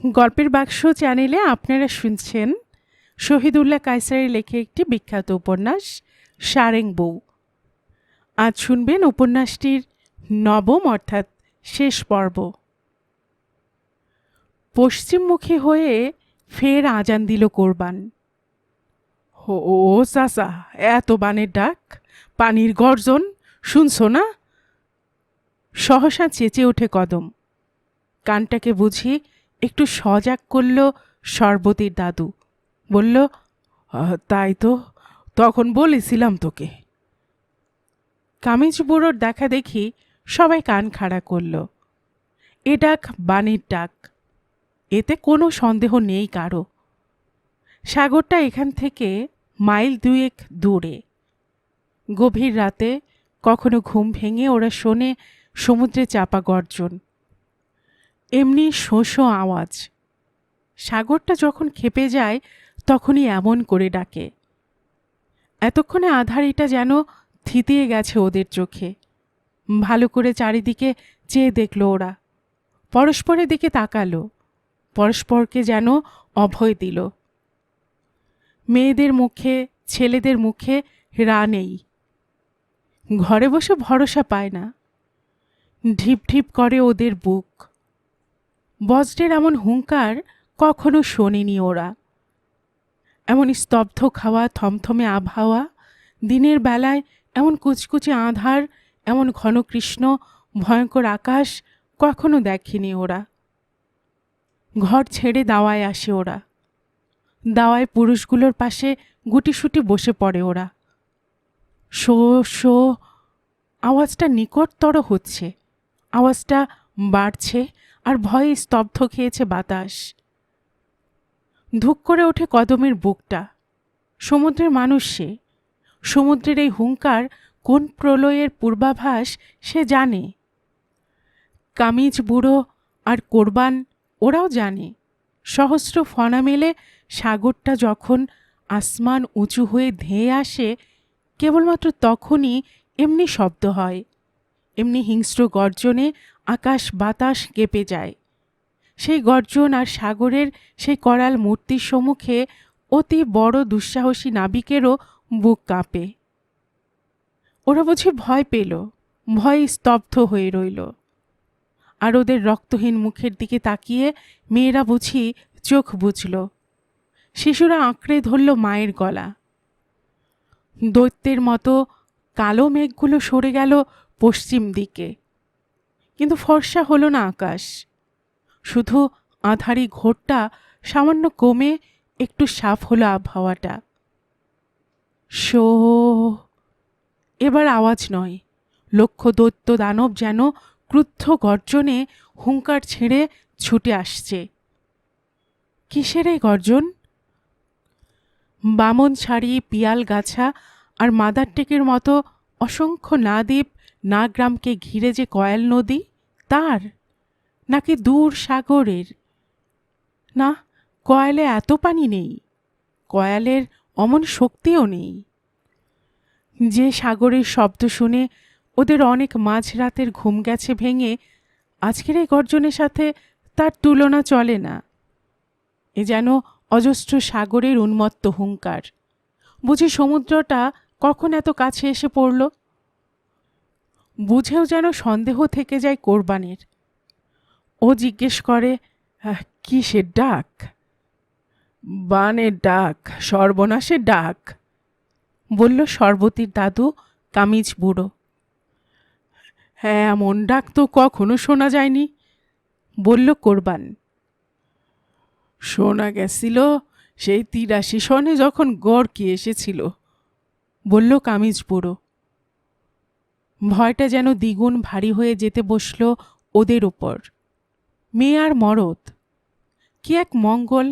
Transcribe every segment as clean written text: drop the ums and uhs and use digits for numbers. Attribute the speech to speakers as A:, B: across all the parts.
A: গল্পের বাক্স চ্যানেলে আপনারা শুনছেন শহীদুল্লাহ কায়সারের লেখা একটি বিখ্যাত উপন্যাস সারেং বউ। আজ শুনবেন উপন্যাসটির নবম অর্থাৎ শেষ পর্ব। পশ্চিমমুখী হয়ে ফের আজান দিল কোরবান। ও চাচা, এত বানের ডাক, পানির গর্জন শুনছো না? সহসা চেঁচে ওঠে কদম। কানটাকে বুঝি একটু সজাগ করল সর্বতীর দাদু। বলল, তাই তো, তখন বলেছিলাম তোকে। কামিজ বুড়োর দেখা দেখি সবাই কান খাড়া করল। এ ডাক বাণীর ডাক, এতে কোনো সন্দেহ নেই কারো। সাগরটা এখান থেকে মাইল দুয়েক দূরে। গভীর রাতে কখনো ঘুম ভেঙে ওরা শোনে সমুদ্রে চাপা গর্জন, এমনি শোঁ আওয়াজ। সাগরটা যখন ক্ষেপে যায় তখনই এমন করে ডাকে। এতক্ষণে আধারিটা যেন থিতিয়ে গেছে ওদের চোখে। ভালো করে চারিদিকে চেয়ে দেখল ওরা, পরস্পরের দিকে তাকালো, পরস্পরকে যেন অভয় দিল। মেয়েদের মুখে, ছেলেদের মুখে রা নেই। ঘরে বসে ভরসা পায় না। ঢিপ ঢিপ করে ওদের বুক। বজ্রের এমন হুঙ্কার কখনো শোনেনি ওরা। এমন স্তব্ধ খাওয়া, থমথমে আবহাওয়া, দিনের বেলায় এমন কুচকুচে আঁধার, এমন ঘন কৃষ্ণ ভয়ঙ্কর আকাশ কখনো দেখেনি ওরা। ঘর ছেড়ে দাওয়ায় আসে ওরা। দাওয়ায় পুরুষগুলোর পাশে গুটিসুটি বসে পড়ে ওরা। শো শো আওয়াজটা নিকটতর হচ্ছে, আওয়াজটা বাড়ছে, আর ভয়ে স্তব্ধ খেয়েছে বাতাস। ধুক করে ওঠে কদমের বুকটা। সমুদ্রের মানুষ সে। সমুদ্রের এই হুঙ্কার কোন প্রলয়ের পূর্বাভাস সে জানে। কামিজ বুড়ো আর কোরবান ওরাও জানে। সহস্র ফনা মেলে সাগরটা যখন আসমান উঁচু হয়ে ধেয়ে আসে, কেবলমাত্র তখনই এমনি শব্দ হয়, এমনি হিংস্র গর্জনে আকাশ বাতাস কেঁপে যায়। সেই গর্জন আর সাগরের সেই করাল মূর্তির সম্মুখে অতি বড় দুঃসাহসী নাবিকেরও বুক কাঁপে। ওরা বুঝি ভয় পেল, ভয়ে স্তব্ধ হয়ে রইল। আর ওদের রক্তহীন মুখের দিকে তাকিয়ে মেয়েরা বুঝি চোখ বুঝল। শিশুরা আঁকড়ে ধরল মায়ের গলা। দৈত্যের মতো কালো মেঘগুলো সরে গেল পশ্চিম দিকে, কিন্তু ফর্সা হলো না আকাশ। শুধু আঁধারি ঘোরটা সামান্য কমে একটু সাফ হলো আবহাওয়াটা। শো, এবার আওয়াজ নয়, লক্ষ দৈত্য দানব যেন ক্রুদ্ধ গর্জনে হুঙ্কার ছেড়ে ছুটে আসছে। কিসের এই গর্জন? বামন ছাড়ি, পিয়াল গাছা আর মাদার টেকের মতো অসংখ্য না দ্বীপ না গ্রামকে ঘিরে যে কয়াল নদী, তার, নাকি দূর সাগরের? না, কয়ালে এত পানি নেই, কয়ালের অমন শক্তিও নেই। যে সাগরের শব্দ শুনে ওদের অনেক মাঝরাতের ঘুম গেছে ভেঙে, আজকের এই গর্জনের সাথে তার তুলনা চলে না। এ যেন অজস্র সাগরের উন্মত্ত হুঙ্কার। বুঝি সমুদ্রটা কখন এত কাছে এসে পড়ল? বুঝেও যেন সন্দেহ থেকে যায় কোরবানের। ও জিজ্ঞেস করে, কিসের ডাক? বানের ডাক, সর্বনাশের ডাক, বলল সর্বতীর দাদু কামিজ বুড়ো। হ্যাঁ, এমন ডাক তো কখনো শোনা যায়নি, বলল কোরবান। শোনা গেছিল সেই ৮৩ সনে যখন গড়কি এসেছিল, বলল কামিজ বুড়ো। ভয়টা যেন দ্বিগুণ ভারী হয়ে যেতে বসল ওদের ওপর। মেয়ে আর মরদ, কি এক মঙ্গল,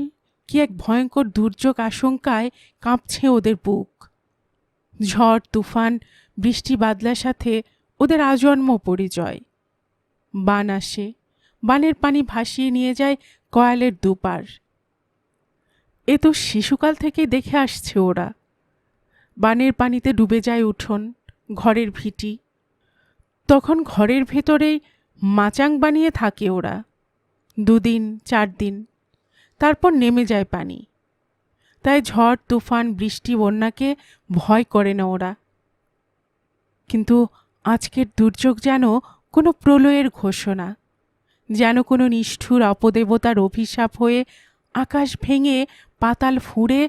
A: কি এক ভয়ঙ্কর দুর্যোগ আশঙ্কায় কাঁপছে ওদের বুক। ঝড় তুফান বৃষ্টি বাদলার সাথে ওদের আজন্ম পরিচয়। বান আসে, বানের পানি ভাসিয়ে নিয়ে যায় কয়ালের দুপার। এ তো শিশুকাল থেকে দেখে আসছে ওরা। বানের পানিতে ডুবে যায় উঠোন, ঘরের ভিটি। তখন ঘরের ভেতরেই মাচাং বানিয়ে থাকে ওরা, ২ দিন ৪ দিন। তারপর নেমে যায় পানি। তাই ঝড় তুফান বৃষ্টি বন্যাকে ভয় করে না ওরা। কিন্তু আজকের দুর্যোগ যেন কোনো প্রলয়ের ঘোষণা, যেন কোনো নিষ্ঠুর অপদেবতার অভিশাপ হয়ে আকাশ ভেঙে পাতাল ফুঁড়ে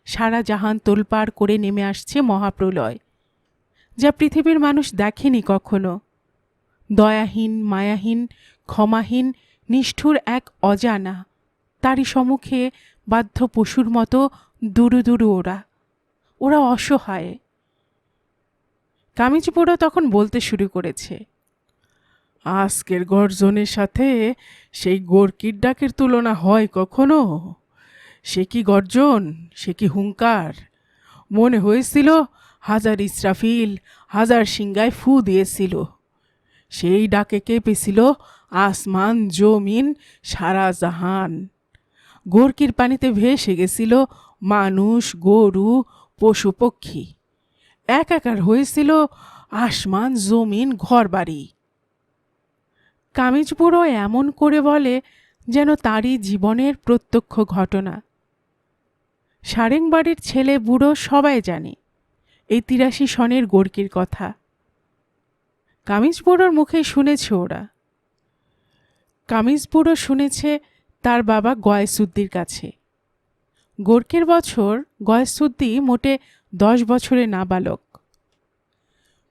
A: সারা জাহান তোলপাড় করে নেমে আসছে মহাপ্রলয়, যা পৃথিবীর মানুষ দেখেনি কখনো। দয়াহীন, মায়াহীন, ক্ষমাহীন, নিষ্ঠুর এক অজানা, তারই সম্মুখে বাধ্য পশুর মতো দুরু দুরু ওরা অসহায়। কামিজ বুড়ো তখন বলতে শুরু করেছে, আজকের গর্জনের সাথে সেই গোরকির ডাকের তুলনা হয় কখনো? সে কি গর্জন, সে কি হুঙ্কার! মনে হয়েছিল হাজার ইসরাফিল হাজার সিংগায় ফু দিয়েছিল। সেই ডাকে কেঁপেছিল আসমান, জমিন, সারা জাহান। গোরকির পানিতে ভেসে গেছিল মানুষ, গরু, পশু পক্ষী। একাকার হয়েছিল আসমান, জমিন, ঘরবাড়ি। কামিজ বুড়ো এমন করে বলে যেন তারই জীবনের প্রত্যক্ষ ঘটনা। সারেংবাড়ির ছেলে বুড়ো সবাই জানে এই ৮৩ সনের গোরকির কথা। কামিজ বুড়োর মুখে শুনেছে ওরা। কামিজ বুড়ো শুনেছে তার বাবা গয়েসুদ্দির কাছে। গোরকের বছর গয়েসুদ্দি মোটে 10 বছরের নাবালক।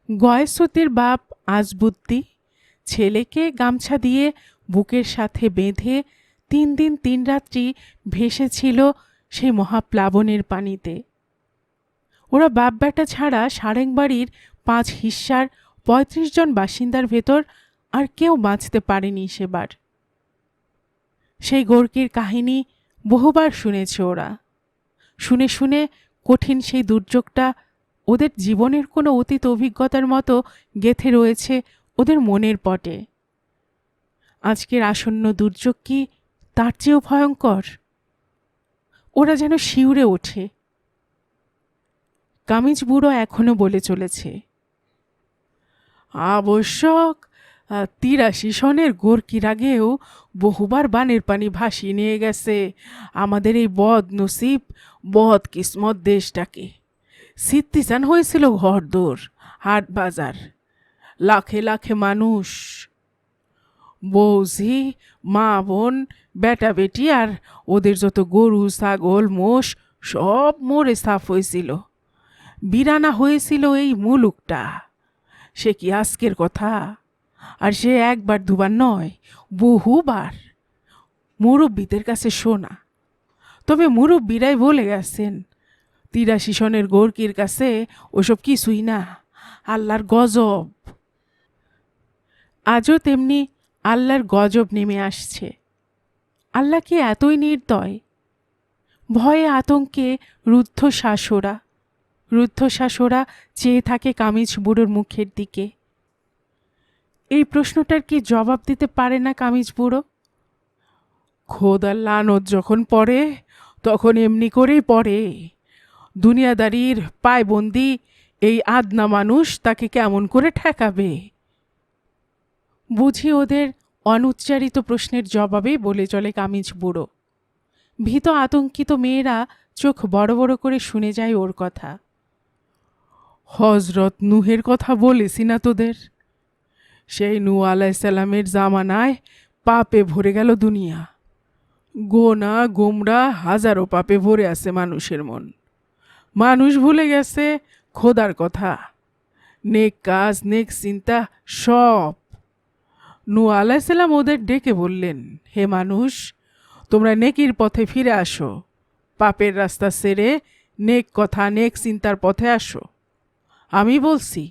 A: গয়েসুদ্দির বাপ আজবুদ্দি ছেলেকে গামছা দিয়ে বুকের সাথে বেঁধে 3 দিন 3 রাত্রি ভেসেছিল সেই মহাপ্লাবনের পানিতে। ওরা বাপ বেটা ছাড়া সারেংবাড়ির 5 হিস্সার 35 জন বাসিন্দার ভেতর আর কেউ বাঁচতে পারেনি সেবার। সেই গোরকির কাহিনী বহুবার শুনেছে ওরা। শুনে শুনে কঠিন সেই দুর্যোগটা ওদের জীবনের কোনো অতীত অভিজ্ঞতার মতো গেঁথে রয়েছে ওদের মনের পটে। আজকের আসন্ন দুর্যোগ কি তার চেয়েও ভয়ঙ্কর? ওরা যেন শিউরে ওঠে। কামিজ বুড়ো এখনো বলে চলেছে, আবশ্যক ৮৩ সনের গোরকির আগেও বহুবার বানের পানি ভাসিয়ে নিয়ে গেছে আমাদের এই বদ নসিব, বদ কিসমত দেশটাকে। সিত্তিসান হয়েছিল ঘরদোর, হাট বাজার, লাখে লাখে মানুষ, বৌঝি, মা বোন, বেটা বেটি আর ওদের যত গরু ছাগল মোষ সব মরে সাফ হয়েছিল। বিরানা হয়েছিল এই মুলুকটা। সে কি আজকের কথা? আর সে একবার দুবার নয়, বহুবার। মুরব্বীদের কাছে শোনা। তবে মুরব্বীরাই বলে গেছেন ৮৩ সনের গোরকির কাছে ওসব কিছুই না, আল্লাহর গজব। আজও তেমনি আল্লাহর গজব নেমে আসছে। আল্লাহ কি এতই নির্দয়? ভয়ে আতঙ্কে রুদ্ধশ্বাসোরা চেয়ে থাকে কামিজ বুড়োর মুখের দিকে। এই প্রশ্নটার কি জবাব দিতে পারে না কামিজ বুড়ো? খোদার লানত যখন পড়ে তখন এমনি করেই পড়ে। দুনিয়াদারির পায়বন্দি এই আদনা মানুষ তাকে কেমন করে ঠেকাবে? বুঝি ওদের অনুচ্চারিত প্রশ্নের জবাবেই বলে চলে কামিজ বুড়ো। ভীত আতঙ্কিত মেয়েরা চোখ বড় বড় করে শুনে যায় ওর কথা। হজরত নূহের কথা বলেছি না তোদের? সেই নূহ আলাইসাল্লামের জামানায় পাপে ভরে গেল দুনিয়া। গোনা গোমরা হাজারো পাপে ভরে আছে মানুষের মন। মানুষ ভুলে গেছে খোদার কথা, নেক কাজ, নেক চিন্তা সব। নূহ আলাইসাল্লাম ওদের ডেকে বললেন, হে মানুষ, তোমরা নেকির পথে ফিরে আসো, পাপের রাস্তা ছেড়ে নেক কথা নেক চিন্তার পথে আসো। আমি বলছি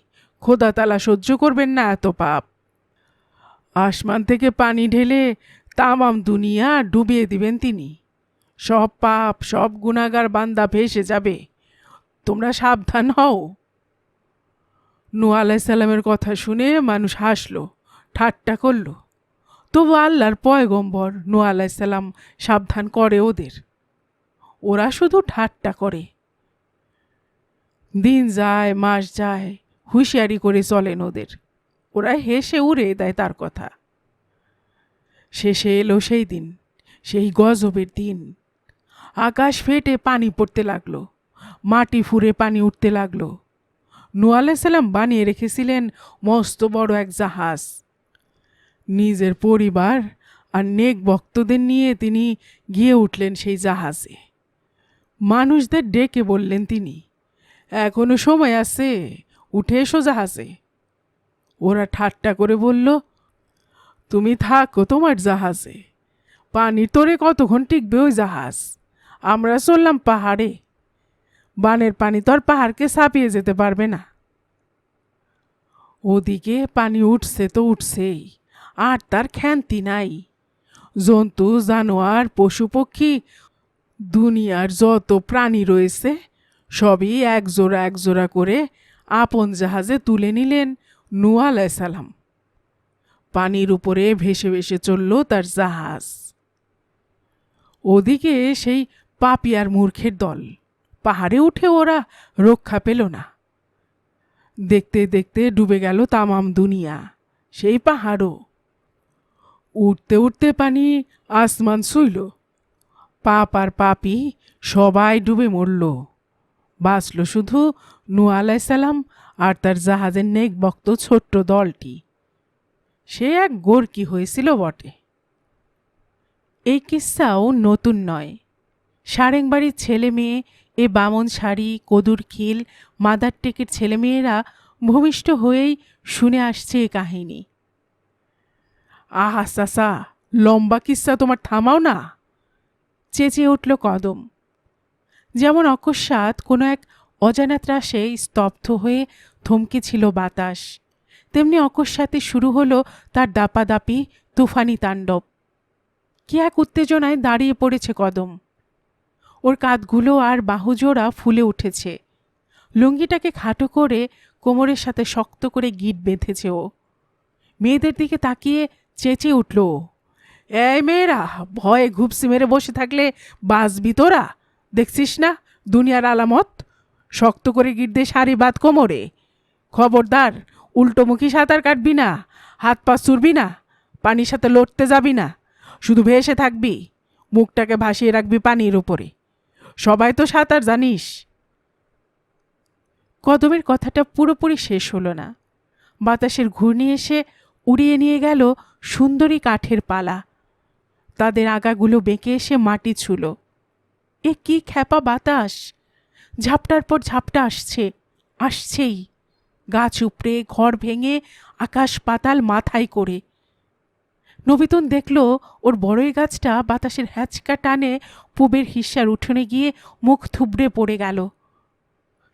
A: খোদা তালা সহ্য করবেন না এত পাপ। আসমান থেকে পানি ঢেলে তামাম দুনিয়া ডুবিয়ে দিবেন তিনি। সব পাপ, সব গুনাহগার বান্দা ভেসে যাবে। তোমরা সাবধান হও। নূহ আলাইসাল্লামের কথা শুনে মানুষ হাসলো, ঠাট্টা করল। তবু আল্লাহর পয়গম্বর নূহ আলাইসাল্লাম সাবধান করে ওদের। ওরা শুধু ঠাট্টা করে। দিন যায়, মাস যায়, হুঁশিয়ারি করে চলেন ওদের। ওরা হেসে উড়ে দেয় তার কথা। শেষে এলো সেই দিন, সেই গজবের দিন। আকাশ ফেটে পানি পড়তে লাগলো, মাটি ফুঁড়ে পানি উঠতে লাগলো। নূহ আলাইহিসসালাম বানিয়ে রেখেছিলেন মস্ত বড় এক জাহাজ। নিজের পরিবার আর নেক ভক্তদের নিয়ে তিনি গিয়ে উঠলেন সেই জাহাজে। মানুষদের ডেকে বললেন তিনি, এখনো সময় আছে, উঠে এসো জাহাজে। ওরা ঠাট্টা করে বলল, তুমি থাকো তোমার জাহাজে, পানির তোরে কতক্ষণ টিকবে ওই জাহাজ? আমরা চললাম পাহাড়ে, বানের পানি তো আর পাহাড়কে ছাপিয়ে যেতে পারবে না। ওদিকে পানি উঠছে তো উঠছেই, আর তার ক্ষান্তি নাই। জন্তু জানোয়ার পশু পক্ষী দুনিয়ার যত প্রাণী রয়েছে সবই একজোড়া একজোড়া করে আপন জাহাজে তুলে নিলেন নূহ আলাইহিসসালাম। পানির উপরে ভেসে ভেসে চলল তার জাহাজ। ওদিকে সেই পাপী আর মূর্খের দল, পাহাড়ে উঠে ওরা রক্ষা পেল না। দেখতে দেখতে ডুবে গেল তামাম দুনিয়া, সেই পাহাড়ও। উঠতে উঠতে পানি আসমান ছুঁইল, পাপ আর পাপী সবাই ডুবে মরল। বাঁচল শুধু নূহ আলাইহিসসালাম আর তার জাহাজের নেক ভক্ত ছোট্ট দলটি। সে এক গোরকি হয়েছিল বটে। এই কিস্সাও নতুন নয়। সারেংবাড়ির ছেলে মেয়ে, এ বামন শাড়ি, কদুর খিল, মাদার টেকের ছেলেমেয়েরা ভূমিষ্ঠ হয়েই শুনে আসছে এ কাহিনী। আহা চাচা, লম্বা কিস্সা তোমার থামাও না, চেঁচিয়ে উঠল কদম। যেমন অকস্মাৎ কোনো এক অজানা ত্রাসে স্তব্ধ হয়ে থমকে ছিল বাতাস, তেমনি অকস্মাতে শুরু হলো তার দাপাদাপি তুফানি তাণ্ডব। কি এক উত্তেজনায় দাঁড়িয়ে পড়েছে কদম। ওর কাঁধগুলো আর বাহুজোড়া ফুলে উঠেছে। লুঙ্গিটাকে খাটো করে কোমরের সাথে শক্ত করে গিঁট বেঁধেছে ও। মেয়েদের দিকে তাকিয়ে চেঁচিয়ে উঠল, এই মেয়েরা, ভয়ে ঘুপসি মেরে বসে থাকলে বাঁচবি তোরা? দেখছিস না দুনিয়ার আলামত? শক্ত করে গিঁট দিয়ে সারি বাঁধ কোমরে। খবরদার, উল্টোমুখী সাঁতার কাটবি না, হাত পা চুরবি না, পানির সাথে লড়তে যাবি না, শুধু ভেসে থাকবি, মুখটাকে ভাসিয়ে রাখবি পানির উপরে। সবাই তো সাঁতার জানিস। কদমের কথাটা পুরোপুরি শেষ হলো না। বাতাসের ঘূর্ণি এসে উড়িয়ে নিয়ে গেল সুন্দরী কাঠের পালা। তাদের আগাগুলো বেঁকে এসে মাটি ছুল। এ কি খ্যাপা বাতাস! ঝাপটার পর ঝাপটা আসছে, আসছেই, গাছ উপড়ে ঘর ভেঙে আকাশ পাতাল মাথায় করে। নবীতন দেখল ওর বড়ই গাছটা বাতাসের হ্যাচকা টানে পুবের হিস্যার উঠোনে গিয়ে মুখ থুবড়ে পড়ে গেল।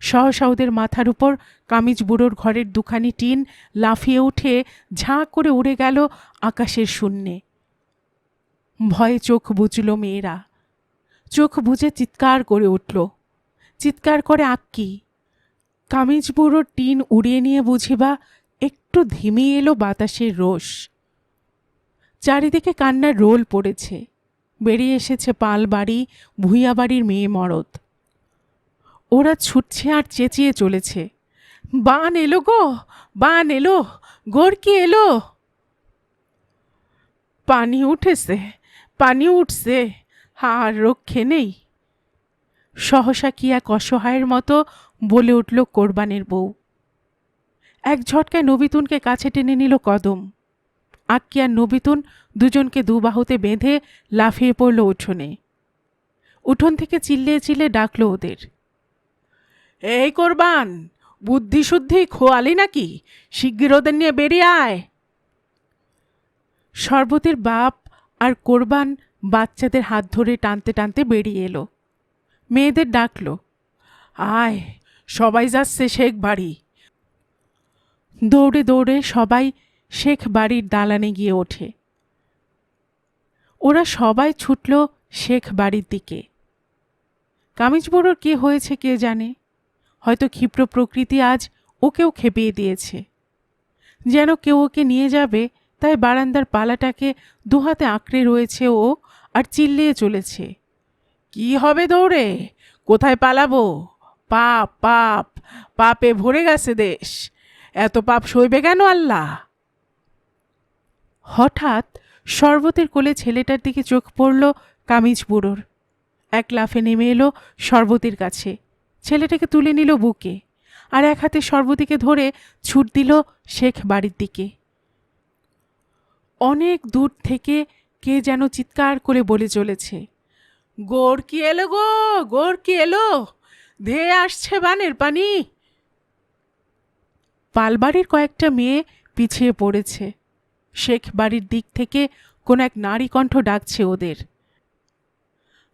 A: সহসা ওদের মাথার উপর কামিজ বুড়োর ঘরের দুখানি টিন লাফিয়ে উঠে ঝাঁ করে উড়ে গেল আকাশের শূন্যে। ভয়ে চোখ বুজল মেয়েরা। চোখ বুজে চিৎকার করে উঠল। চিৎকার করে আক্কি। কামিজ বুড়োর টিন উড়িয়ে নিয়ে বুঝিবা একটু ধিমিয়ে এলো বাতাসের রোষ। চারিদিকে কান্নার রোল পড়েছে। বেরিয়ে এসেছে পাল বাড়ি, ভূঁইয়া বাড়ির মেয়ে মরদ। ওরা ছুটছে আর চেঁচিয়ে চলেছে, বান এলো গো, বান এলো, গোরকি এলো। পানি উঠেছে, পানি উঠছে, আর রক্ষে নেই। সহসা কি এক অসহায়ের মতো বলে উঠল কোরবানের বউ। এক ঝটকায় নবীতুনকে কাছে টেনে নিল কদম। আক্কি আর নবীতুন দুজনকে দুবাহুতে বেঁধে লাফিয়ে পড়ল উঠোনে। উঠোন থেকে চিল্লিয়ে চিল্লিয়ে ডাকল ওদের, এই কোরবান, বুদ্ধি শুদ্ধি খোয়ালি নাকি? শিগগির ওদের নিয়ে বেরিয়ে আয়। শরবতের বাপ আর কোরবান বাচ্চাদের হাত ধরে টানতে টানতে বেরিয়ে এলো। মেয়েদের ডাকল, আয়, সবাই যাচ্ছে শেখ বাড়ি। দৌড়ে দৌড়ে সবাই শেখ বাড়ির দালানে গিয়ে ওঠে। ওরা সবাই ছুটল শেখ বাড়ির দিকে। কামিজ বুড়োর কি হয়েছে কে জানে, হয়তো ক্ষিপ্র প্রকৃতি আজ ওকেও খেপিয়ে দিয়েছে। যেন কেউ ওকে নিয়ে যাবে, তাই বারান্দার পালাটাকে দুহাতে আঁকড়ে রয়েছে ও আর চিল্লিয়ে চলেছে, কি হবে দৌড়ে, কোথায় পালাবো? পাপ, পাপ, পাপে ভরে গেছে দেশ, এত পাপ সইবে কেন আল্লাহ? হঠাৎ শরবতের কোলে ছেলেটার দিকে চোখ পড়ল কামিজ বুড়োর। এক লাফে নেমে এলো শরবতের কাছে, ছেলেটাকে তুলে নিল বুকে, আর এক হাতে শরবতীকে ধরে ছুট দিল শেখ বাড়ির দিকে। অনেক দূর থেকে কে যেন চিৎকার করে বলে চলেছে, গোড় কি এলো গো, গোড় কি এলো, ধেয়ে আসছে বানের পানি। পালবাড়ির কয়েকটা মেয়ে পিছিয়ে পড়েছে। শেখ বাড়ির দিক থেকে কোন এক নারী কণ্ঠ ডাকছে ওদের,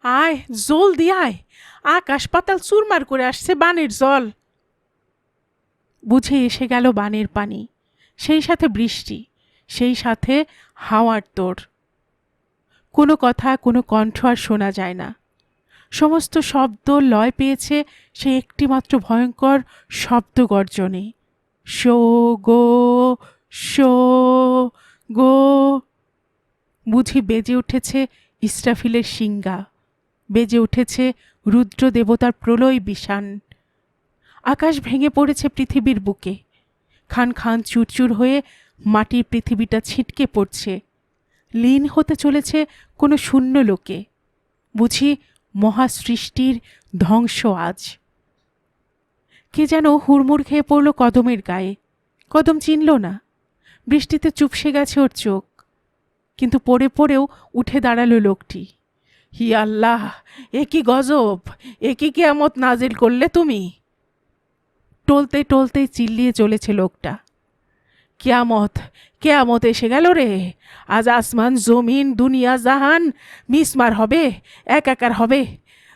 A: আয় জলদি আয়, আকাশ পাতাল চুরমার করে আসছে বানের জল। বুঝে এসে গেল বানের পানি, সেই সাথে বৃষ্টি, সেই সাথে হাওয়ার তোড়। কোনো কথা, কোনো কণ্ঠ আর শোনা যায় না। সমস্ত শব্দ লয় পেয়েছে সেই একটিমাত্র ভয়ঙ্কর শব্দ গর্জনে, শো গো, শো গো। বুঝি বেজে উঠেছে ইসরাফিলের শিঙ্গা, বেজে উঠেছে রুদ্র দেবতার প্রলয় বিষাণ। আকাশ ভেঙে পড়েছে পৃথিবীর বুকে, খান খান চুরচুর হয়ে মাটির পৃথিবীটা ছিটকে পড়ছে, লীন হতে চলেছে কোনো শূন্য লোকে। বুঝি মহাসৃষ্টির ধ্বংস আজ। কে যেন হুড়মুড় খেয়ে পড়ল কদমের গায়ে। কদম চিনল না, বৃষ্টিতে চুপসে গেছে ওর চোখ, কিন্তু পড়ে পড়েও উঠে দাঁড়ালো লোকটি। হি আল্লাহ, এ কি গজব, এ কি কিয়ামত নাজিল করলে তুমি। টলতে টলতে চিল্লিয়ে চলেছে লোকটা, কিয়ামত, কেয়ামত এসে গেল রে, আজ আসমান জমিন দুনিয়া জাহান মিসমার হবে, একাকার হবে।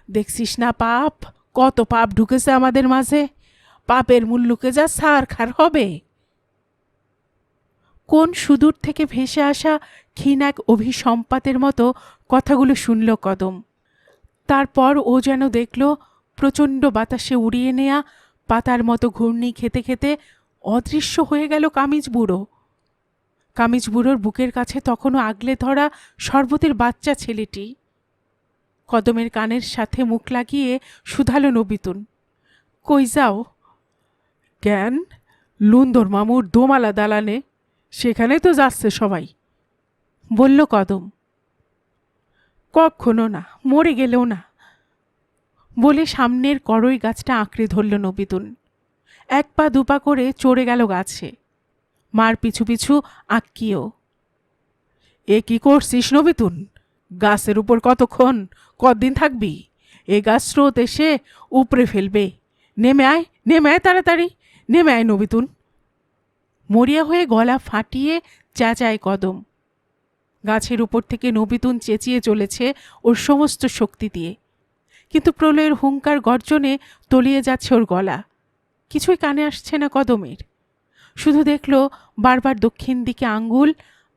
A: দেখছিস না পাপ, কত পাপ ঢুকেছে আমাদের মাঝে, পাপের মুল্লুকে যা সার খার হবে। কোন সুদূর থেকে ভেসে আসা ক্ষীণ এক অভিসম্পাতের মতো কথাগুলো শুনল কদম। তারপর ও যেন দেখল প্রচণ্ড বাতাসে উড়িয়ে নেয়া পাতার মতো ঘূর্ণি খেতে খেতে অদৃশ্য হয়ে গেল কামিজ বুড়ো। কামিজ বুড়োর বুকের কাছে তখনও আগলে ধরা শরবতের বাচ্চা ছেলেটি। কদমের কানের সাথে মুখ লাগিয়ে শুধালো নবিতুন, কই যাও? জ্ঞান, লুন্দর মামুর দোমালা দালানে, সেখানে তো যাচ্ছে সবাই, বলল কদম। কখনো না, মরে গেলেও না, বলে সামনের করই গাছটা আঁকড়ে ধরল নবিতুন। এক পা দুপা করে চড়ে গেল গাছে, মার পিছু পিছু আঁকিয়েও। এ কি করছিস নবিতুন? গাছের উপর কতক্ষণ, কতদিন থাকবি? এ গাছ স্রোত এসে উপড়ে ফেলবে। নেমে আয়, নেমে আয় তাড়াতাড়ি, নেমে আয় নবিতুন। মরিয়া হয়ে গলা ফাটিয়ে চেঁচায় কদম। গাছের উপর থেকে নবিতুন চেঁচিয়ে চলেছে ওর সমস্ত শক্তি দিয়ে, কিন্তু প্রলয়ের হুঙ্কার গর্জনে তলিয়ে যাচ্ছে ওর গলা। কিছুই কানে আসছে না কদমের। শুধু দেখল বারবার দক্ষিণ দিকে আঙ্গুল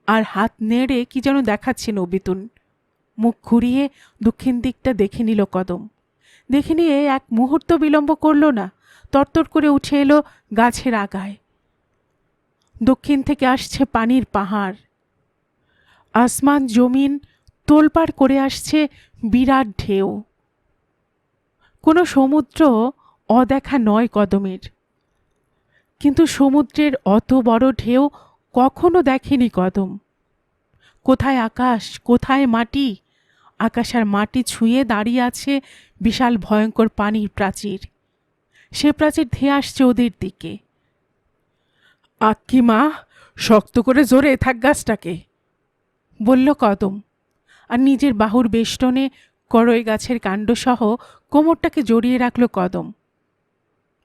A: আর হাত নেড়ে কি যেন দেখাচ্ছে নবিতুন। মুখ ঘুরিয়ে দক্ষিণ দিকটা দেখে নিল কদম। দেখে নিয়ে এক মুহূর্ত বিলম্ব করল না, তরতর করে উঠে এলো গাছের আগায়। দক্ষিণ থেকে আসছে পানির পাহাড়, আসমান জমিন তোলপাড় করে আসছে বিরাট ঢেউ। কোনো সমুদ্র অদেখা নয় কদমের, কিন্তু সমুদ্রের অত বড় ঢেউ কখনো দেখেনি কদম। কোথায় আকাশ, কোথায় মাটি, আকাশ আর মাটি ছুঁয়ে দাঁড়িয়ে আছে বিশাল ভয়ঙ্কর পানির প্রাচীর। সে প্রাচীর ধেয়ে আসছে ওদের দিকে। আক্কি মা, শক্ত করে জোরে থাক গাছটাকে, বলল কদম, আর নিজের বাহুর বেষ্টনে করই গাছের কাণ্ডসহ কোমরটাকে জড়িয়ে রাখল কদম।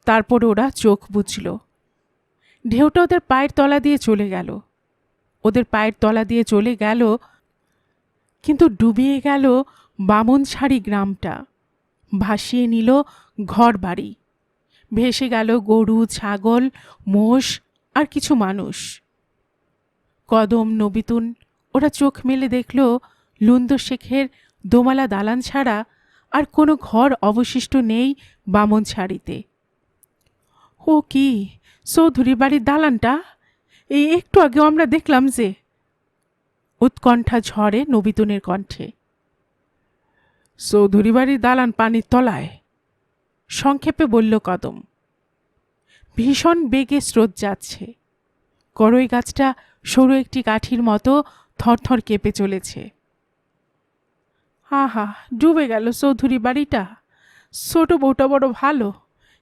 A: তারপর ওরা চোখ বুঝল। ঢেউটা ওদের পায়ের তলা দিয়ে চলে গেল, ওদের পায়ের তলা দিয়ে চলে গেল, কিন্তু ডুবিয়ে গেল বামনছাড়ি গ্রামটা, ভাসিয়ে নিল ঘর বাড়ি, ভেসে গেল গরু ছাগল মোষ আর কিছু মানুষ। কদম নবিতুন ওরা চোখ মেলে দেখল লুন্দ শেখের দোমালা দালান ছাড়া আর কোনো ঘর অবশিষ্ট নেই বামনছাড়িতে। ও কি, চৌধুরী বাড়ির দালানটা? এই একটু আগেও আমরা দেখলাম যে। উৎকণ্ঠা ঝড়ে নবিতুনের কণ্ঠে। চৌধুরী বাড়ির দালান পানির তলায়, সংক্ষেপে বলল কদম। ভীষণ বেগে স্রোত যাচ্ছে, করই গাছটা সরু একটি কাঠির মতো থরথর কেঁপে চলেছে। আহা, ডুবে গেল চৌধুরী বাড়িটা। ছোট বউটা বড় ভালো,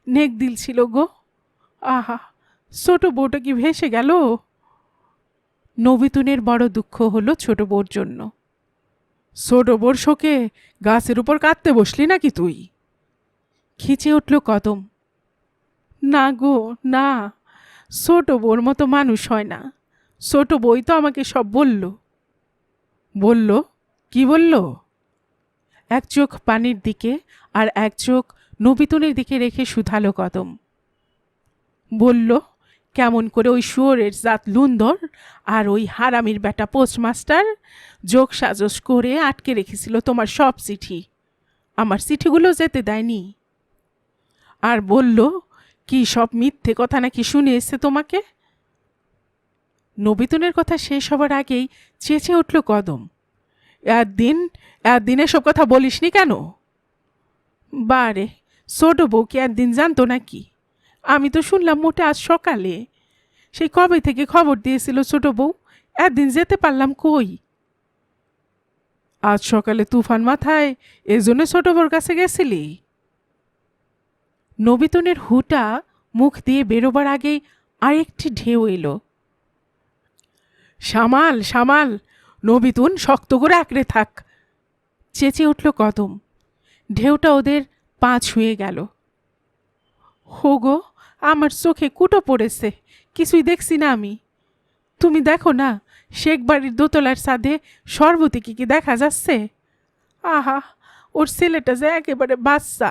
A: নেক দিল ছিল গো। আহা, ছোট বউটা কি ভেসে গেল। নবিতুনের বড় দুঃখ হলো ছোট বউর জন্য। ছোট বউর শোকে গাছের উপর কাঁদতে বসলি নাকি তুই? খিচে উঠল কদম। না গো না, ছোট বউর মতো মানুষ হয় না। ছোট বই তো আমাকে সব বলল। বলল? কি বলল? এক চোখ পানির দিকে আর এক চোখ নবিতুনের দিকে রেখে শুধালো কদম। বলল কেমন করে ওই শুয়োরের জাত লুন্দর আর ওই হারামির বেটা পোস্টমাস্টার যোগ সাজস করে আটকে রেখেছিল তোমার সব চিঠি, আমার চিঠিগুলো যেতে দেয়নি। আর বলল কি সব মিথ্যে কথা নাকি শুনে এসছে তোমাকে। নবিতুনের কথা শেষ হবার আগেই চেঁচে উঠল কদম। একদিন এসব কথা বলিসনি কেন? বারে, ছোট বউ কি একদিন জানতো নাকি? আমি তো শুনলাম মোটে আজ সকালে। সেই কবে থেকে খবর দিয়েছিল ছোট বউ, একদিন যেতে পারলাম কই। আজ সকালে তুফান মাথায় এজন্য ছোট বউর কাছে গেছিলি? নবিতুনের হুটা মুখ দিয়ে বেরোবার আগেই আরেকটি ঢেউ এলো। সামাল সামাল, নবিতুন শক্ত করে আঁকড়ে থাক, চেঁচে উঠল কদম। ঢেউটা ওদের পা ছুঁয়ে গেল। হোগো, আমার চোখে কুটো পড়েছে, কিছুই দেখছি না আমি। তুমি দেখো না, শেখ বাড়ির দোতলার ছাদে সর্বদিকে কি দেখা যাচ্ছে? আহা, ওর ছেলেটা যে একেবারে বাচ্চা।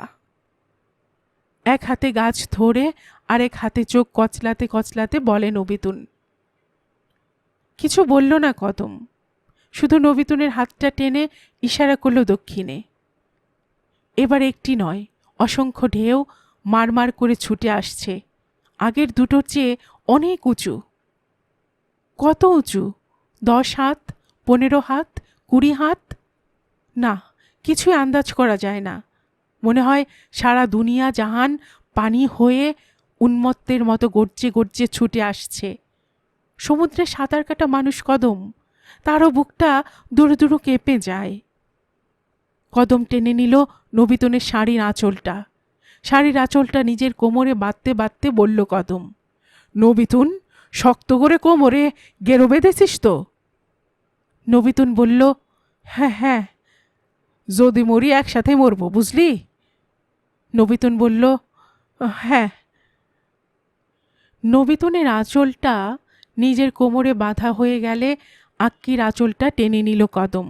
A: এক হাতে গাছ ধরে আরেক হাতে চোখ কচলাতে কচলাতে বলে নবিতুন। কিছু বলল না কদম, শুধু নবিতুনের হাতটা টেনে ইশারা করল দক্ষিণে। এবার একটি নয়, অসংখ্য ঢেউ মারমার করে ছুটে আসছে, আগের দুটোর চেয়ে অনেক উঁচু। কত উঁচু? 10 হাত, 15 হাত, 20 হাত? না, কিছুই আন্দাজ করা যায় না। মনে হয় সারা দুনিয়া জাহান পানি হয়ে উন্মত্তের মতো গর্জে গর্জে ছুটে আসছে। সমুদ্রে সাঁতার কাটা মানুষ কদম, তারও বুকটা দুরু দুরু কেঁপে যায়। কদম টেনে নিল নবিতুনের শাড়ির আঁচলটা। শাড়ির আঁচলটা নিজের কোমরে বাঁধতে বাঁধতে বলল কদম, নবিতুন, শক্ত করে কোমরে গেরো বেঁধেছিস তো? নবিতুন বলল, হ্যাঁ হ্যাঁ, যদি মরি একসাথে মরবো, বুঝলি? নবিতুন বলল, হ্যাঁ। নবিতুনের আঁচলটা নিজের কোমরে বাঁধা হয়ে গেলে আক্কির আঁচলটা টেনে নিল কদম।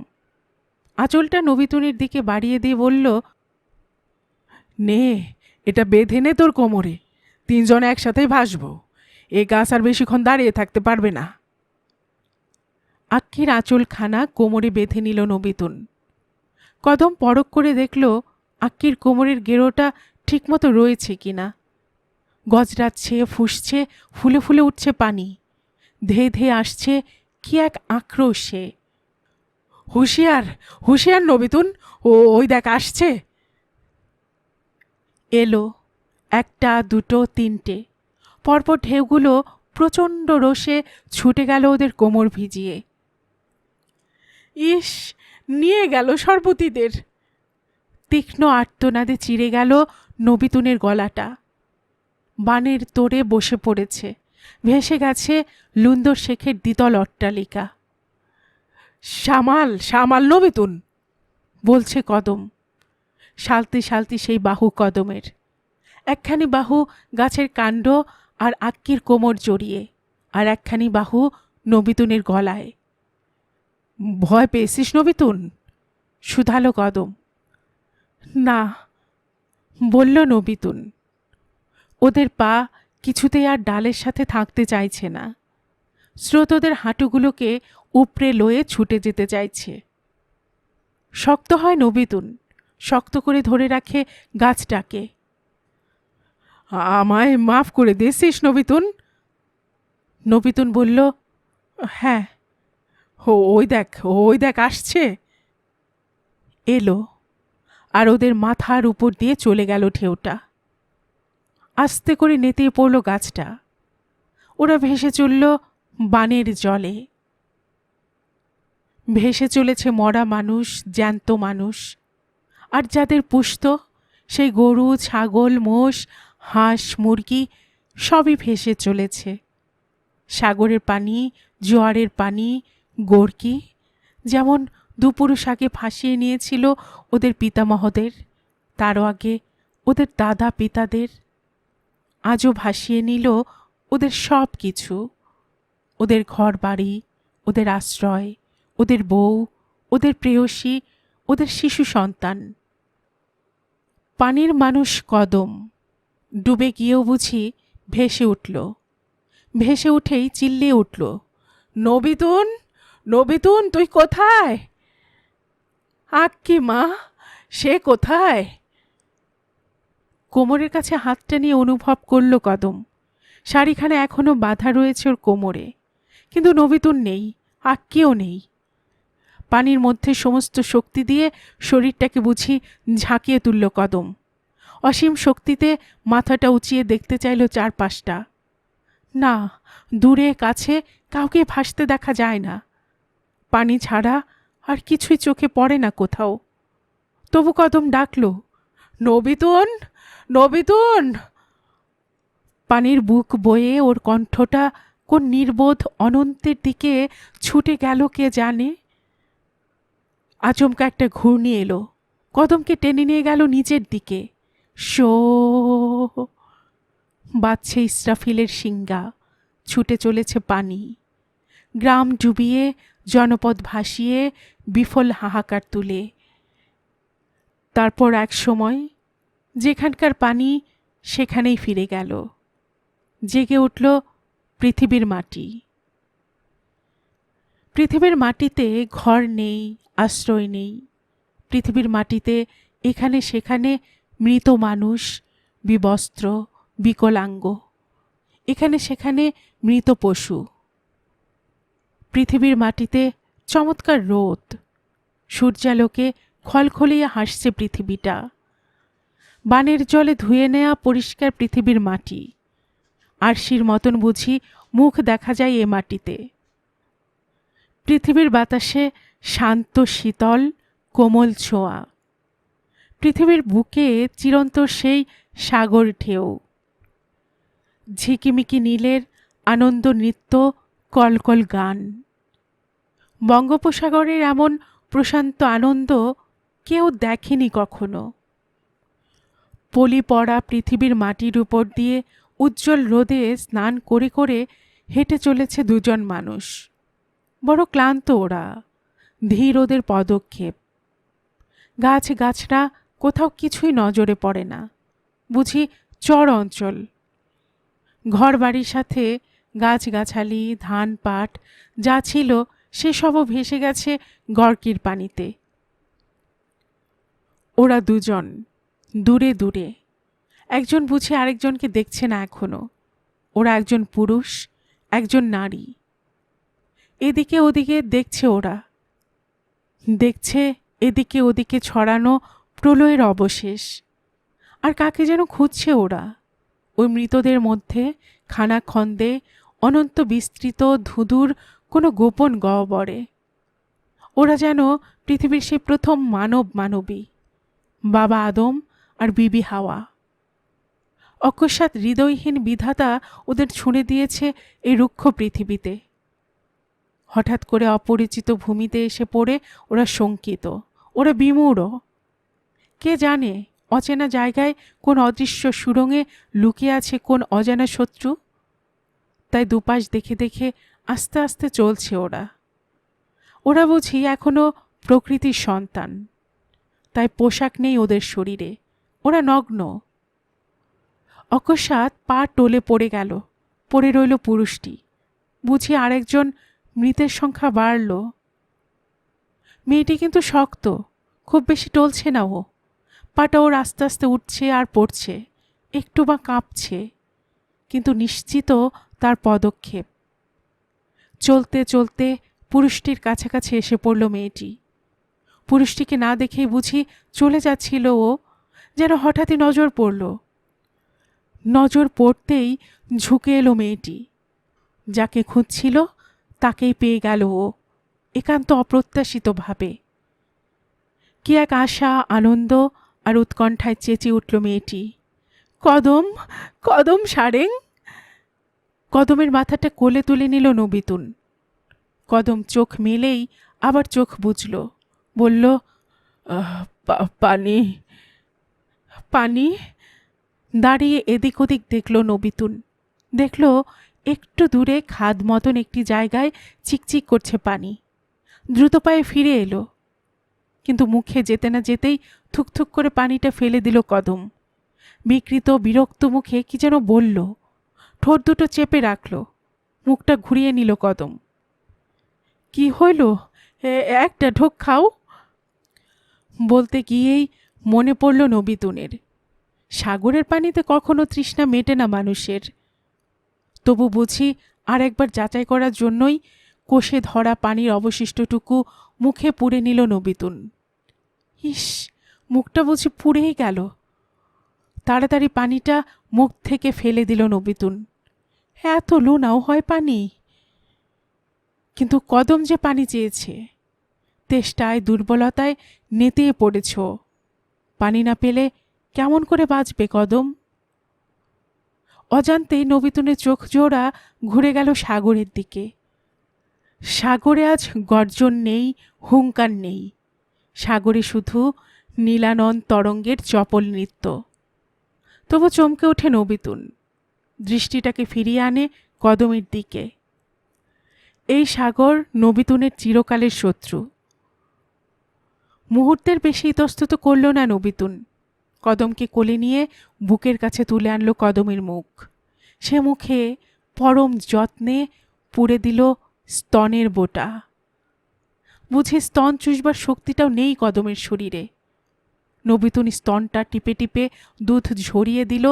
A: আঁচলটা নবিতুনের দিকে বাড়িয়ে দিয়ে বলল, নে, এটা বেঁধে নে তোর কোমরে, 3 জন একসাথেই ভাসবো। এ গাছ আর বেশিক্ষণ দাঁড়িয়ে থাকতে পারবে না। আক্কির আঁচলখানা কোমরে বেঁধে নিল নবিতুন। কদম পরখ করে দেখল আক্কির কোমরের গেরোটা ঠিকমতো রয়েছে কিনা। গজরাচ্ছে, ফুঁসছে, ফুলে ফুলে উঠছে পানি, ধেয়ে ধেয়ে আসছে কি এক আক্রোশে। হুঁশিয়ার, হুঁশিয়ার নবিতুন, ওই দেখ আসছে। এলো, 1টা, 2টো, 3টে। পরপর ঢেউগুলো প্রচণ্ড রোষে ছুটে গেল ওদের কোমর ভিজিয়ে। ইস, নিয়ে গেল সর্বতীদের। তীক্ষ্ণ আর্তনাদে চিরে গেল নবিতুনের গলাটা। বানের তোড়ে বসে পড়েছে, ভেসে গেছে লুন্দর শেখের দ্বিতল অট্টালিকা। সামাল সামাল নবিতুন, বলছে কদম। শালতি শালতি সেই বাহু কদমের, একখানি বাহু গাছের কাণ্ড আর আক্কির কোমর জড়িয়ে, আর একখানি বাহু নবিতুনের গলায়। ভয় পেয়েছিস নবিতুন? শুধালো কদম। না, বলল নবিতুন। ওদের পা কিছুতেই আর ডালের সাথে থাকতে চাইছে না। স্রোত ওদের হাঁটুগুলোকে উপড়ে লয়ে ছুটে যেতে চাইছে। শক্ত হয় নবিতুন, শক্ত করে ধরে রাখে গাছটাকে। আমায় মাফ করে দিয়েছিস নবিতুন? নবিতুন বলল, হ্যাঁ। ওই দেখ আসছে। এলো, আর ওদের মাথার উপর দিয়ে চলে গেল ঢেউটা। আস্তে করে নেতিয়ে পড়ল গাছটা। ওরা ভেসে চলল বানের জলে। ভেসে চলেছে মরা মানুষ, জ্যান্ত মানুষ, আর যাদের পুষত সেই গরু, ছাগল, মোষ, হাঁস, মুরগি সবই ভেসে চলেছে। সাগরের পানি, জোয়ারের পানি, গড়কি যেমন দুপুরুষ আগে ভাসিয়ে নিয়েছিল ওদের পিতামহদের, তারও আগে ওদের দাদা পিতাদের, আজও ভাসিয়ে নিল ওদের সব কিছু, ওদের ঘর বাড়ি, ওদের আশ্রয়, ওদের বউ, ওদের প্রেয়সী, ওদের শিশু সন্তান। পানির মানুষ কদম ডুবে গিয়েও বুঝি ভেসে উঠল। ভেসে উঠেই চিল্লিয়ে উঠল, নবিতুন, নবিতুন, তুই কোথায়? আক্কি মা, সে কোথায়? কোমরের কাছে হাতটা নিয়ে অনুভব করল কদম, শাড়িখানা এখনো বাঁধা রয়েছে ওর কোমরে, কিন্তু নবিতুন নেই, আক্কিও নেই। পানির মধ্যে সমস্ত শক্তি দিয়ে শরীরটাকে বুঝি ঝাঁকিয়ে তুলল কদম। অসীম শক্তিতে মাথাটা উঁচিয়ে দেখতে চাইল চারপাশটা। না, দূরে কাছে কাউকে ভাসতে দেখা যায় না, পানি ছাড়া আর কিছুই চোখে পড়ে না কোথাও। তবু কদম ডাকল, নবিতুন, নবিতুন। পানির বুক বয়ে ওর কণ্ঠটা কোন নির্বোধ অনন্তের দিকে ছুটে গেল কে জানে। আচমকা একটা ঘূর্ণি এলো, কদমকে টেনে নিয়ে গেল নিচের দিকে। শো বাজছে ইসরাফিলের শিঙ্গা, ছুটে চলেছে পানি, গ্রাম ডুবিয়ে, জনপদ ভাসিয়ে, বিফল হাহাকার তুলে। তারপর এক সময় যেখানকার পানি সেখানেই ফিরে গেল। জেগে উঠল পৃথিবীর মাটি। পৃথিবীর মাটিতে ঘর নেই, আশ্রয় নেই। পৃথিবীর মাটিতে এখানে সেখানে মৃত মানুষ, বিবস্ত্র, বিকলাঙ্গ, এখানে সেখানে মৃত পশু। পৃথিবীর মাটিতে চমৎকার রোদ, সূর্যালোকে খলখলিয়ে হাসছে পৃথিবীটা। বানের জলে ধুয়ে নেয়া পরিষ্কার পৃথিবীর মাটি, আরশির মতন বুঝি মুখ দেখা যায় এ মাটিতে। পৃথিবীর বাতাসে শান্ত শীতল কোমল ছোঁয়া। পৃথিবীর বুকে চিরন্তর সেই সাগর ঢেউ, ঝিকিমিকি নীলের আনন্দ নৃত্য, কলকল গান। বঙ্গোপসাগরের এমন প্রশান্ত আনন্দ কেউ দেখেনি কখনো। পলি পড়া পৃথিবীর মাটির উপর দিয়ে উজ্জ্বল রোদে স্নান করে করে হেঁটে চলেছে দুজন মানুষ। বড় ক্লান্ত ওরা, ধীর ওদের পদক্ষেপ। গাছ গাছরা কোথাও কিছুই নজরে পড়ে না, বুঝি চর অঞ্চল। ঘর বাড়ির সাথে গাছগাছালি, ধান পাট যা ছিল সেসবও ভেসে গেছে গড়কির পানিতে। ওরা দুজন দূরে দূরে, একজন বুঝি আরেকজনকে দেখছে না এখনো। ওরা একজন পুরুষ, একজন নারী। এদিকে ওদিকে দেখছে ওরা, দেখছে এদিকে ওদিকে ছড়ানো প্রলয়ের অবশেষ। আর কাকে যেন খুঁজছে ওরা, ওই মৃতদের মধ্যে খানাখন্দে অনন্ত বিস্তৃত ধুধুর কোনো গোপন গহ্বরে। ওরা যেন পৃথিবীর সেই প্রথম মানব মানবী, বাবা আদম আর বিবি হাওয়া। অকস্মাৎ হৃদয়হীন বিধাতা ওদের ছুঁড়ে দিয়েছে এই রুক্ষ পৃথিবীতে। হঠাৎ করে অপরিচিত ভূমিতে এসে পড়ে ওরা শঙ্কিত, ওরা বিমূঢ়। কে জানে অচেনা জায়গায় কোন অদৃশ্য সুড়ঙ্গে লুকিয়ে আছে কোন অজানা শত্রু। তাই দুপাশ দেখে দেখে আস্তে আস্তে চলছে ওরা। ওরা বুঝি এখনো প্রকৃতির সন্তান, তাই পোশাক নেই ওদের শরীরে, ওরা নগ্ন। অকস্মাৎ পা টলে পড়ে গেল, পড়ে রইল পুরুষটি। বুঝি আরেকজন মৃতের সংখ্যা বাড়ল। মেয়েটি কিন্তু শক্ত, খুব বেশি টলছে না ও। পাটা ওর আস্তে আস্তে উঠছে আর পড়ছে, একটু বা কাঁপছে, কিন্তু নিশ্চিত তার পদক্ষেপ। চলতে চলতে পুরুষটির কাছাকাছি এসে পড়ল মেয়েটি। পুরুষটিকে না দেখেই বুঝি চলে যাচ্ছিল ও, যেন হঠাৎই নজর পড়ল। নজর পড়তেই ঝুঁকে এলো মেয়েটি, যাকে খুঁজছিল তাকেই পেয়ে গেল ও। একান্ত অপ্রত্যাশিতভাবে। কি এক আশা, আনন্দ আর উৎকণ্ঠায় চেঁচিয়ে উঠল মেয়েটি, কদম, কদম সারেং। কদমের মাথাটা কোলে তুলে নিল নবিতুন। কদম চোখ মেলেই আবার চোখ বুজল, বলল, পানি, পানি। দাঁড়িয়ে এদিক ওদিক দেখল নবিতুন। দেখল একটু দূরে খাদ মতন একটি জায়গায় চিকচিক করছে পানি। দ্রুত পায়ে ফিরে এলো, কিন্তু মুখে যেতে না যেতেই থুকথুক করে পানিটা ফেলে দিল কদম। বিকৃত বিরক্ত মুখে কি যেন বলল, ঠোঁট দুটো চেপে রাখল, মুখটা ঘুরিয়ে নিল কদম। কি হইল, একটা ঢোক খাও। বলতে গিয়েই মনে পড়ল নবিতুনের, সাগরের পানিতে কখনো তৃষ্ণা মেটে না মানুষের। তবু বুঝি আর একবার যাচাই করার জন্যই কোষে ধরা পানির অবশিষ্টটুকু মুখে পুরে নিল নবিতুন। ইস, মুখটা বুঝি পুড়েই গেল। তাড়াতাড়ি পানিটা মুখ থেকে ফেলে দিল নবিতুন। এত লোনাও হয় পানি? কিন্তু কদম যে পানি চেয়েছে, তেষ্টায় দুর্বলতায় নেতিয়ে পড়েছ। পানি না পেলে কেমন করে বাঁচবে কদম? অজান্তেই নবিতুনের চোখ জোড়া ঘুরে গেল সাগরের দিকে। সাগরে আজ গর্জন নেই, হুঙ্কার নেই। সাগরে শুধু নীলানন তরঙ্গের চপল নৃত্য। তবু চমকে ওঠে নবিতুন, দৃষ্টিটাকে ফিরিয়ে আনে কদমের দিকে। এই সাগর নবিতুনের চিরকালের শত্রু। মুহূর্তের বেশি ইতস্তত করল না নবিতুন। কদমকে কোলে নিয়ে বুকের কাছে তুলে আনলো কদমের মুখ। সে মুখে পরম যত্নে পুড়ে দিল স্তনের বোটা। বুঝি স্তন চুষবার শক্তিটাও নেই কদমের শরীরে। নবিতুন স্তনটা টিপে টিপে দুধ ঝরিয়ে দিল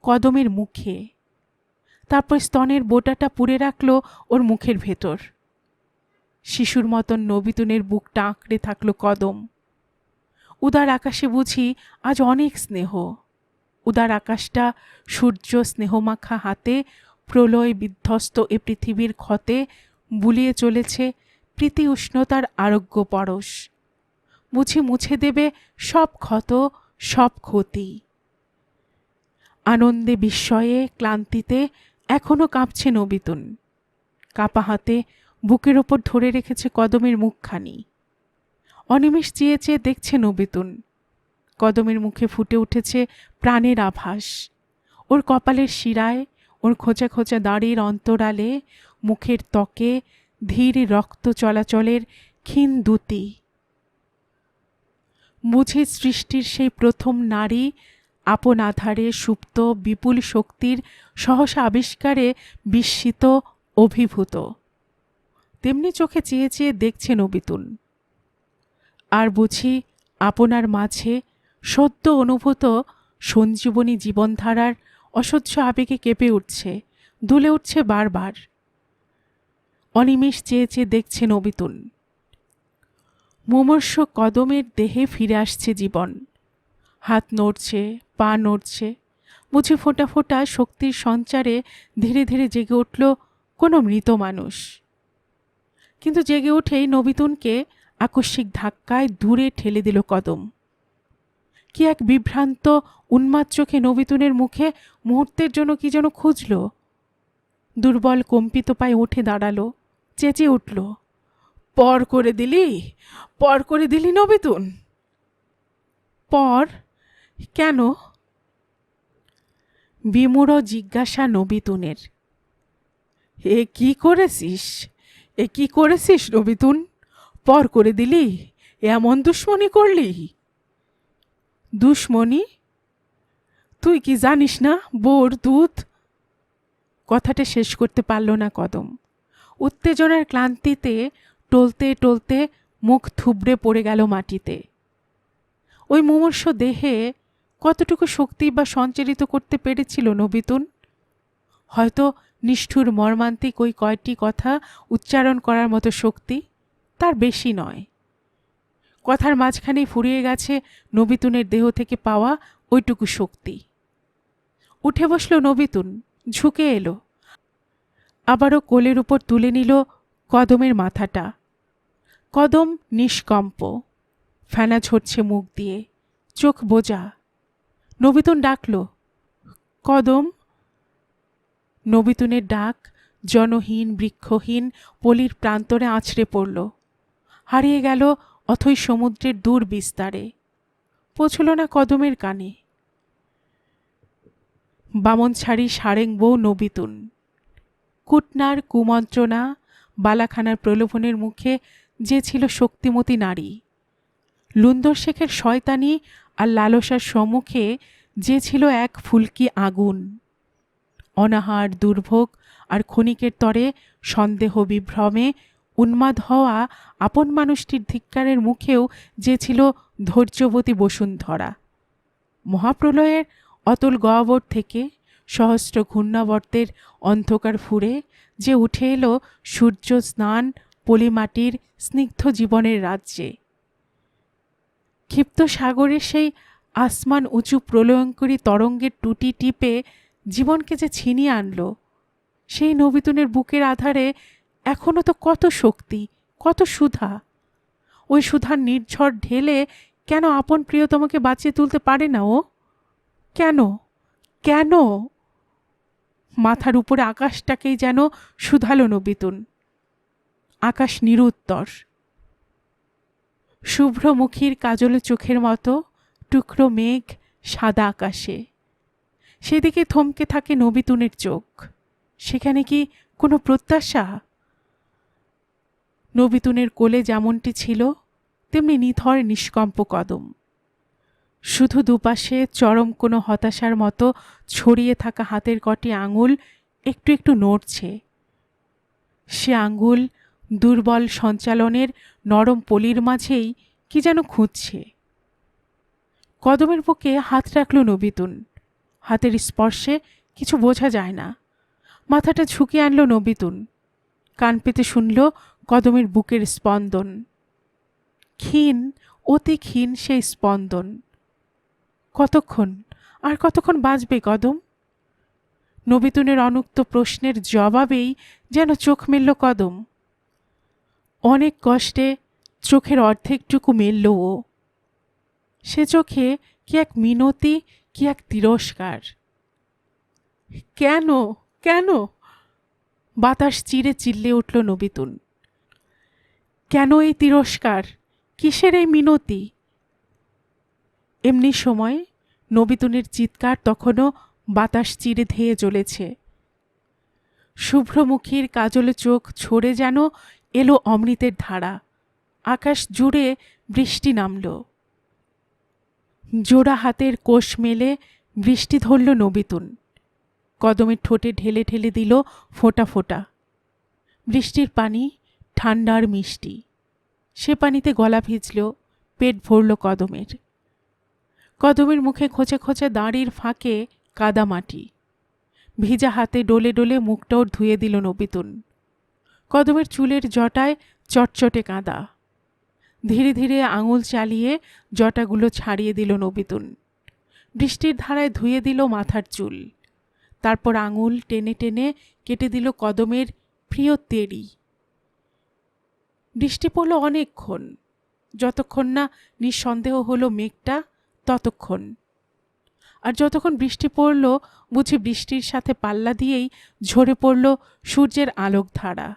A: কদমের মুখে। তারপর স্তনের বোটাটা পুড়ে রাখল ওর মুখের ভেতর। শিশুর মতন নবিতুনের বুকটা আঁকড়ে থাকল কদম। উদার আকাশে বুঝি আজ অনেক স্নেহ। উদার আকাশটা সূর্য স্নেহমাখা হাতে প্রলয় বিধ্বস্ত এ পৃথিবীর ক্ষতে বুলিয়ে চলেছে প্রীতি উষ্ণতার আরোগ্য পরশ। বুঝি মুছে দেবে সব ক্ষত, সব ক্ষতি। আনন্দে, বিস্ময়ে, ক্লান্তিতে এখনো কাঁপছে নবিতুন। কাঁপা হাতে বুকের ওপর ধরে রেখেছে কদমের মুখখানি। অনিমেষ চেয়ে চেয়ে দেখছে নবিতুন। কদমের মুখে ফুটে উঠেছে প্রাণের আভাস। ওর কপালের শিরায়, ওর খোঁচা খোঁচা দাড়ির অন্তরালে, মুখের ত্বকে ধীর রক্ত চলাচলের ক্ষীণ দ্যুতি। বুঝি সৃষ্টির সেই প্রথম নারী আপন আধারে সুপ্ত বিপুল শক্তির সহসা আবিষ্কারে বিস্মিত, অভিভূত। তেমনি চোখে চেয়ে চেয়ে দেখছে নবিতুন। আর বুঝি আপনার মাঝে সদ্য অনুভূত সঞ্জীবনী জীবনধারার অসহ্য আবেগে কেঁপে উঠছে, দুলে উঠছে বারবার। অনিমেষ চেয়ে চেয়ে দেখছে নবিতুন। মুমূর্ষ কদমের দেহে ফিরে আসছে জীবন। হাত নড়ছে, পা নড়ছে। বুঝি ফোঁটা ফোঁটা শক্তির সঞ্চারে ধীরে ধীরে জেগে উঠল কোনো মৃত মানুষ। কিন্তু জেগে উঠেই নবিতুনকে আকস্মিক ধাক্কায় দূরে ঠেলে দিল কদম। কি এক বিভ্রান্ত উন্মাদ চোখে নবিতুনের মুখে মুহূর্তের জন্য কি যেন খুঁজল। দুর্বল কম্পিত পায়ে উঠে দাঁড়ালো, চেঁচিয়ে উঠল, পর করে দিলি, পর করে দিলি নবিতুন। পর? কেন? বিমূঢ় জিজ্ঞাসা নবিতুনের। এ কি করেছিস, এ কি করেছিস নবিতুন? পর করে দিলি? এমন দুশ্মনী করলি? দুশ্মনী? তুই কি জানিস না বোর দুধ? কথাটা শেষ করতে পারল না কদম। উত্তেজনার ক্লান্তিতে টলতে টলতে মুখ থুবড়ে পড়ে গেল মাটিতে। ওই মুমূর্ষ দেহে কতটুকু শক্তি বা সঞ্চারিত করতে পেরেছিল নবিতুন? হয়তো নিষ্ঠুর মর্মান্তিক ওই কয়টি কথা উচ্চারণ করার মতো শক্তি, তার বেশি নয়। কথার মাঝখানেই ফুরিয়ে গেছে নবিতুনের দেহ থেকে পাওয়া ওইটুকু শক্তি। উঠে বসল নবিতুন, ঝুঁকে এলো। আবারও কোলের উপর তুলে নিল কদমের মাথাটা। কদম নিষ্কম্প, ফেনা ঝরছে মুখ দিয়ে, চোখ বোজা। নবিতুন ডাকল, কদম। নবিতুনের ডাক জনহীন বৃক্ষহীন পলির প্রান্তরে আছড়ে পড়ল, হারিয়ে গেল অথই সমুদ্রের দূর বিস্তারে, পৌঁছল না কদমের কানে। বামনছাড়ি সারেং বউ নবিতুন, কুটনার কুমন্ত্রণা, বালাখানার প্রলোভনের মুখে যে ছিল শক্তিমতী নারী, লুন্দর শেখের শয়তানি আর লালসার সম্মুখে যে ছিল এক ফুলকি আগুন, অনাহার দুর্ভোগ আর ক্ষণিকের তরে সন্দেহ বিভ্রমে উন্মাদ হওয়া আপন মানুষটির ধিক্কারের মুখেও যে ছিল ধৈর্যবতী বসুন্ধরা। মহাপ্রলয়ের অতল গহ্বর থেকে সহস্র ঘূর্ণাবর্তের অন্ধকার ফুঁড়ে যে উঠে এলো সূর্য স্নান পলিমাটির স্নিগ্ধ জীবনের রাজ্যে। ক্ষিপ্ত সাগরের সেই আসমান উঁচু প্রলয়ঙ্করী তরঙ্গের টুটি টিপে জীবনকে যে ছিনিয়ে আনল, সেই নবিতুনের বুকের আধারে এখনো তো কত শক্তি, কত সুধা। ওই সুধার নির্ঝর ঢেলে কেন আপন প্রিয়তমকে বাঁচিয়ে তুলতে পারে না ও? কেন কেন? মাথার উপরে আকাশটাকেই যেন শুধালো নবিতুন। আকাশ নিরুত্তর। শুভ্রমুখীর কাজল চোখের মতো টুকরো মেঘ সাদা আকাশে, সেদিকে থমকে থাকে নবিতুনের চোখ। সেখানে কি কোনো প্রত্যাশা? নবিতুনের কোলে যেমনটি ছিল তেমনি নিথর নিষ্কম্প কদম, শুধু দুপাশে চরম কোনো হতাশার মতো ছড়িয়ে থাকা হাতের কটি আঙুল একটু একটু নড়ছে। সে আঙুল দুর্বল সঞ্চালনের নরম পলির মাঝেই কি যেন খুঁজছে। কদমের বুকে হাত রাখল নবিতুন। হাতের স্পর্শে কিছু বোঝা যায় না। মাথাটা ঝুঁকে আনল নবিতুন, কান পেতে শুনল কদমের বুকের স্পন্দন। ক্ষীণ, অতি ক্ষীণ সেই স্পন্দন। কতক্ষণ, আর কতক্ষণ বাঁচবে কদম? নবিতুনের অনুক্ত প্রশ্নের জবাবেই যেন চোখ মেলল কদম। অনেক কষ্টে চোখের অর্ধেকটুকু মেলল ও। সে চোখে কি এক মিনতি, কি এক তিরস্কার। কেন কেন? বাতাস চিরে চিল্লে উঠল নবিতুন। কেন এই তিরস্কার? কিসের এই মিনতি? এমনি সময় নবিতুনের চিৎকার তখনও বাতাস চিরে ধেয়ে চলেছে। শুভ্রমুখীর কাজলে চোখ ছড়ে যেন এলো অমৃতের ধারা। আকাশ জুড়ে বৃষ্টি নামল। জোড়া হাতের কোষ মেলে বৃষ্টি ধরল নবিতুন। কদমের ঠোঁটে ঢেলে ঢেলে দিল ফোঁটা ফোঁটা। বৃষ্টির পানি ঠান্ডা আর মিষ্টি। সে পানিতে গলা ভিজল, পেট ভরল কদমের। কদমের মুখে খোঁচে খোঁচে দাঁড়ির ফাঁকে কাদা মাটি। ভিজা হাতে ডলে ডলে মুখটা ওর ধুয়ে দিল নবিতুন। কদমের চুলের জটায় চটচটে কাদা। ধীরে ধীরে আঙুল চালিয়ে জটাগুলো ছাড়িয়ে দিল নবিতুন। বৃষ্টির ধারায় ধুয়ে দিল মাথার চুল। তারপর আঙুল টেনে টেনে কেটে দিল কদমের প্রিয় তেড়ি। বৃষ্টি পড়ল অনেকক্ষণ, যতক্ষণ না নিঃসন্দেহ হলো মেঘটা ততক্ষণ। আর যতক্ষণ বৃষ্টি পড়ল বুঝি বৃষ্টির সাথে পাল্লা দিয়েই ঝরে পড়ল সূর্যের আলোক ধারা।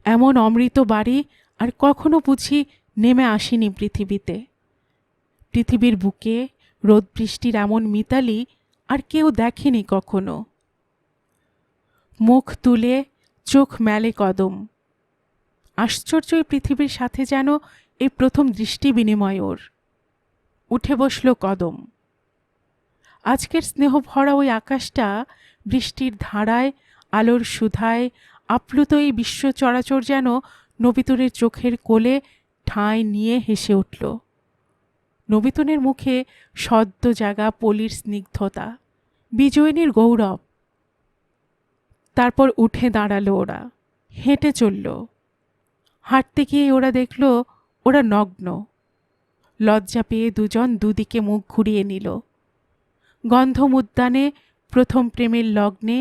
A: এমন অমৃত বাড়ি আর কখনো বুঝি নেমে আসেনি পৃথিবীতে। পৃথিবীর বুকে রোদ বৃষ্টির এমন মিতালি আর কেউ দেখেনি কখনো। মুখ তুলে চোখ মেলে কদম। আশ্চর্য এই পৃথিবীর সাথে যেন এই প্রথম দৃষ্টি বিনিময় ওর। উঠে বসল কদম। আজকের স্নেহ ভরা ওই আকাশটা বৃষ্টির ধারায় আলোর সুধায় আপ্লুত এই বিশ্ব চরাচর যেন নবিতুনের চোখের কোলে ঠাঁই নিয়ে হেসে উঠল। নবিতুনের মুখে সদ্য জাগা পলির স্নিগ্ধতা, বিজয়িনীর গৌরব। তারপর উঠে দাঁড়ালো ওরা, হেঁটে চলল। হাঁটতে গিয়ে ওরা দেখল ওরা নগ্ন। লজ্জা পেয়ে দুজন দুদিকে মুখ ঘুরিয়ে নিল। গন্ধম উদ্যানে প্রথম প্রেমের লগ্নে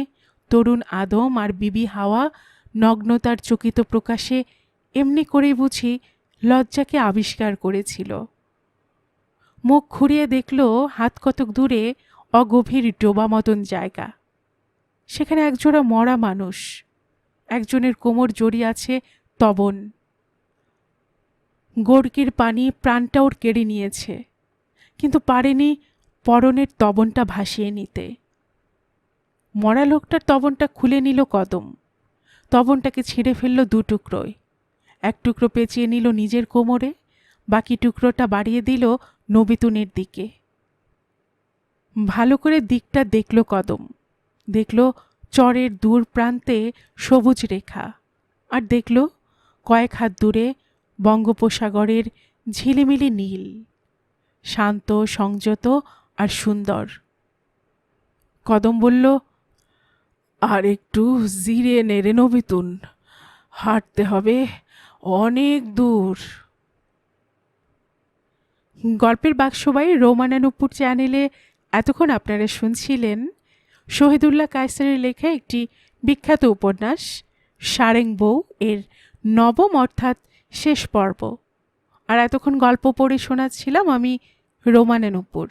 A: তরুণ আদম আর বিবি হাওয়া নগ্নতার চকিত প্রকাশে এমনি করেই বুঝি লজ্জাকে আবিষ্কার করেছিল। মুখ ঘুরিয়ে দেখল হাত কতক দূরে অগভীর ডোবা মতন জায়গা। সেখানে একজোড়া মরা মানুষ, একজনের কোমর জড়িয়ে আছে তবন। গড়গির পানি প্রাণটা ওর কেড়ে নিয়েছে, কিন্তু পারেনি পরনের তবনটা ভাসিয়ে নিতে। মরা লোকটার তবনটা খুলে নিল কদম, তবনটাকে ছিঁড়ে ফেলল দুটুকরোয়। এক টুকরো পেঁচিয়ে নিল নিজের কোমরে, বাকি টুকরোটা বাড়িয়ে দিল নবিতুনের দিকে। ভালো করে দিকটা দেখল কদম, দেখল চরের দূর প্রান্তে সবুজ রেখা, আর দেখল কয়েক হাত দূরে বঙ্গোপসাগরের ঝিলিমিলি নীল, শান্ত, সংযত আর সুন্দর। কদম বলল, আর একটু জিরিয়ে নেড়ে নবিতুন, হাঁটতে হবে অনেক দূর। গল্পের বাক্সবাই রোমানানুপুর চ্যানেলে এতক্ষণ আপনারা শুনছিলেন শহীদুল্লাহ কায়সারের লেখা একটি বিখ্যাত উপন্যাস সারেং বউ এর নবম অর্থাৎ শেষ পর্ব। আর এতক্ষণ গল্প পড়ে শোনাচ্ছিলাম আমি রোমানানুপুর।